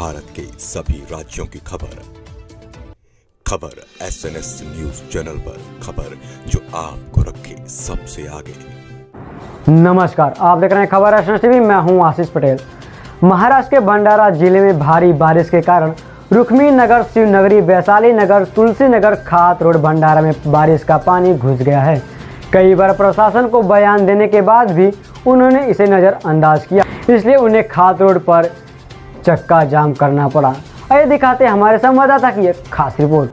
भारत के सभी राज्यों की खबर SNS न्यूज चैनल पर, खबर जो आपको रखे सबसे आगे। नमस्कार, आप देख रहे हैं खबर SNS टीवी। मैं हूं आशीष पटेल। महाराष्ट्र के भंडारा जिले में भारी बारिश के कारण रुक्मिणी नगर, शिवनगरी, वैशाली नगर, तुलसी नगर, खात रोड भंडारा में बारिश का पानी घुस गया है। कई बार प्रशासन को बयान देने के बाद भी उन्होंने इसे नज़रअंदाज किया, इसलिए उन्हें खात रोड पर चक्का जाम करना पड़ा। आइए दिखाते हैं हमारे संवाददाता की एक खास रिपोर्ट।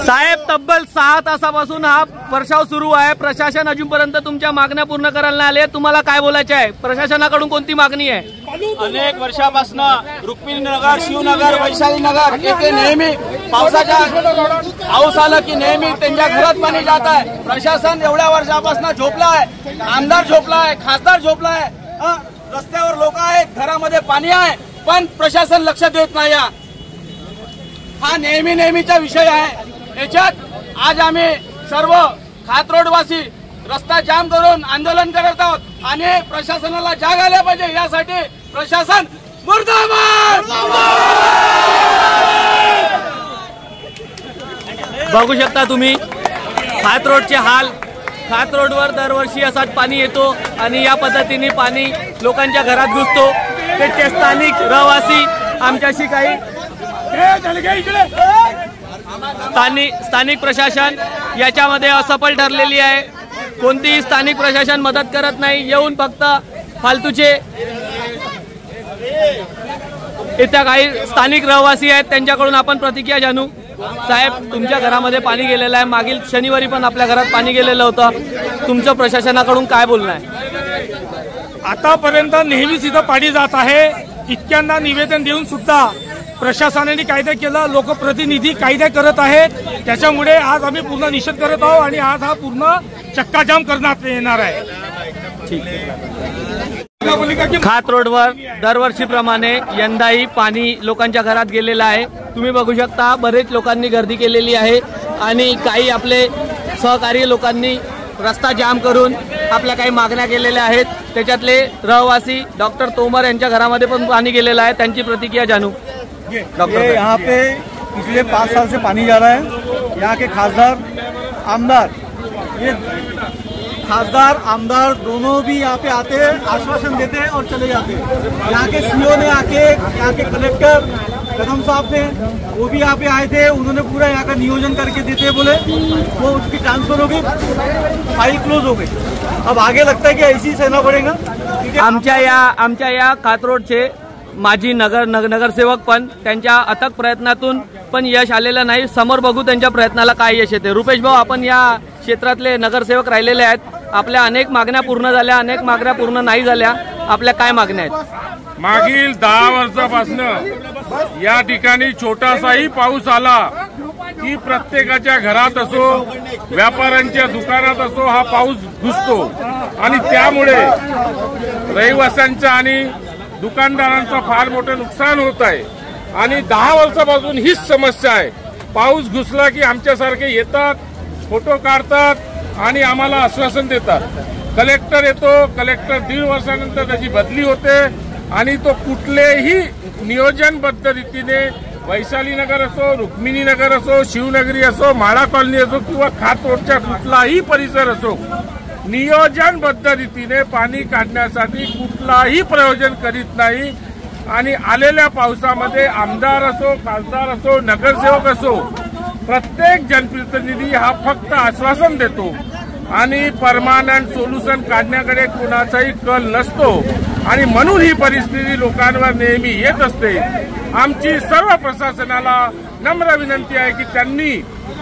साहेब, तब्बल 6 तासापासून हा वर्षाव सुरू आहे। प्रशासन अजूनपर्यंत तुमच्या मागण्या पूर्ण करायला नाही आले। तुम्हाला काय बोलायचे आहे? प्रशासनाकडून कोणती मागणी आहे? अनेक वर्षापासून रुक्मिणी नगर, शिवनगर, वैशाली नगर येथे नेहमी पावसाचा पाऊस आला की नेहमी त्यांच्या घरात पाणी जात आहे। प्रशासन एवढ्या वर्षापासून झोपला आहे, आमदार झोपला आहे, खासदार झोपला आहे, रस्त्यावर लोक आहेत, घरामध्ये पाणी आहे, पण प्रशासन लक्ष देत नाही। हा नेहमीचा विषय आहे। याच्यात आज आम्ही सर्व खात रोडवासी रस्ता जाम करून आंदोलन करत आहोत आणि प्रशासनाला जाग आल्या पाहिजे यासाठी प्रशासन मुर्दाबाद। बघू शकता तुम्ही खात रोडचे हाल। खात रोडवर दरवर्षी असाच पाणी येतो आणि या पद्धतीने पाणी लोकांच्या घरात घुसतो। ते स्थानिक रहिवासी आमच्याशी काही स्थानिक प्रशासन याच्यामध्ये असफल ठरलेली आहे। कोणतीही स्थानिक प्रशासन मदत करत नाही, येऊन फक्त फालतूचे इथे काही स्थानिक रहिवासी आहेत त्यांच्याकडून आपण प्रतिक्रिया जाणू। साहेब, तुमच्या घरामध्ये पाणी गेलेलं आहे, मागील शनिवारी पण आपल्या घरात पाणी गेलेलं होतं। तुमचं प्रशासनाकडून काय बोलणं आहे? आतापर्यंत नेहमीच इथं पाणी जात आहे। इतक्यांदा निवेदन देऊन सुद्धा प्रशासनाने कायदा केला, लोकप्रतिनिधी कायदा करत आहेत। त्याच्यामुळे आज आम्ही पूर्ण निषेध करत आहोत आणि आज हा पूर्ण चक्काजाम करण्यात येणार आहे। खात रोडवर दरवर्षीप्रमाणे यंदाही पाणी लोकांच्या घरात गेलेलं आहे। तुम्ही बघू शकता बरेच लोकांनी गर्दी केलेली आहे आणि काही आपले सहकारी लोकांनी रस्ता जाम करून आपल्या काही मागण्या केलेल्या आहेत। त्याच्यातले रहिवासी डॉक्टर तोमर यांच्या घरामध्ये पण पाणी गेलेलं आहे, त्यांची प्रतिक्रिया जाणू। ये यहाँ पे पिछले 5 साल से पानी जा रहा है। यहाँ के खासदार आमदार, ये खासदार आमदार दोनों भी यहाँ पे आते हैं, आश्वासन देते हैं और चले जाते हैं। यहाँ के सीओ ने आके, यहाँ के कलेक्टर कदम साहब थे, वो भी यहाँ पे आए थे। उन्होंने पूरा यहाँ का नियोजन करके देते बोले, वो उसकी ट्रांसफर हो गई, फाइल क्लोज हो गई। अब आगे लगता है कि ऐसे ही सहना पड़ेगा। आमच्या या खात रोडचे माजी नगरसेवक पण त्यांच्या अथक प्रयत्नातून पण यश आलेलं नाही। समोर बघू त्यांच्या प्रयत्नाला काय यश येते। रुपेश भाऊ, आपण या क्षेत्रातले नगरसेवक राहिलेले आहेत, आपल्या अनेक मागण्या पूर्ण झाल्या, अनेक मागण्या पूर्ण नाही झाल्या, आपल्या काय मागण्या आहेत? मागील 10 वर्षापासून या ठिकाणी छोटासाही पाऊस आला की प्रत्येकाच्या घरात असो, व्यापाऱ्यांच्या दुकानात असो, हा पाऊस घुसतो आणि त्यामुळे रहिवाशांचा आणि दुकानदारांचं फार मोठं नुकसान होत आहे। आणि 10 वर्षापासून हीच समस्या आहे। पाऊस घुसला की आमच्यासारखे येतात, फोटो काढतात आणि आम्हाला आश्वासन देतात। कलेक्टर येतो, कलेक्टर 1.5 वर्षानंतर त्याची बदली होते आणि तो कुठलेही नियोजनबद्ध रीतीने वैशाली नगर असो, रुक्मिणी नगर असो, शिवनगरी असो, माळा कॉलनी असो किंवा खात रोडच्या कुठलाही परिसर असो, नियोजनबद्ध रीतीने पाणी काढण्यासाठी कुठलाही प्रयोजन करीत नाही। आणि आलेल्या पावसामध्ये आमदार असो, खासदार असो, नगरसेवक असो, प्रत्येक जनप्रतिनिधी हा फक्त आश्वासन देतो आणि परमानंट सोल्युशन काढण्याकडे कोणाचाही कल नसतो आणि म्हणून ही परिस्थिती लोकांवर नेहमी येत असते। आमची सर्व प्रशासनाला नम्र विनंती आहे की त्यांनी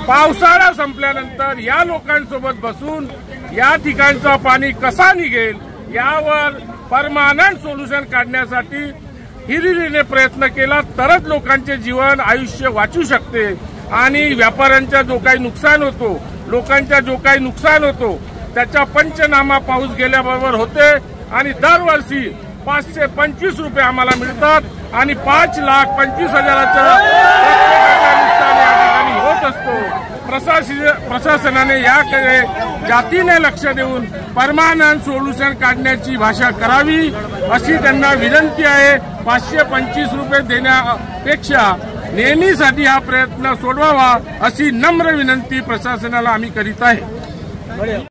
पावसाळा संपल्यानंतर या लोकांसोबत बसून या ठिकाणचं पाणी कसा निघेल यावर परमानंट सोल्युशन काढण्यासाठी हिरिरीने प्रयत्न केला तरच लोकांचे जीवन आयुष्य वाचू शकते आणि व्यापाऱ्यांचा जो काही नुकसान होतो, लोकांचा जो काही नुकसान होतो त्याचा पंचनामा पाऊस गेल्याबरोबर होते आणि दरवर्षी 525 रुपये आम्हाला मिळतात आणि 5,25,000चं नुकसान या ठिकाणी होत असतो। प्रशासनाने याकडे जातीने लक्ष देऊन परमानंट सोल्युशन काढण्याची भाषा करावी अशी त्यांना विनंती आहे। 525 रुपये देण्यापेक्षा नेहमीसाठी हा प्रयत्न सोडवावा अशी नम्र विनंती प्रशासनाला आम्ही करीत आहे।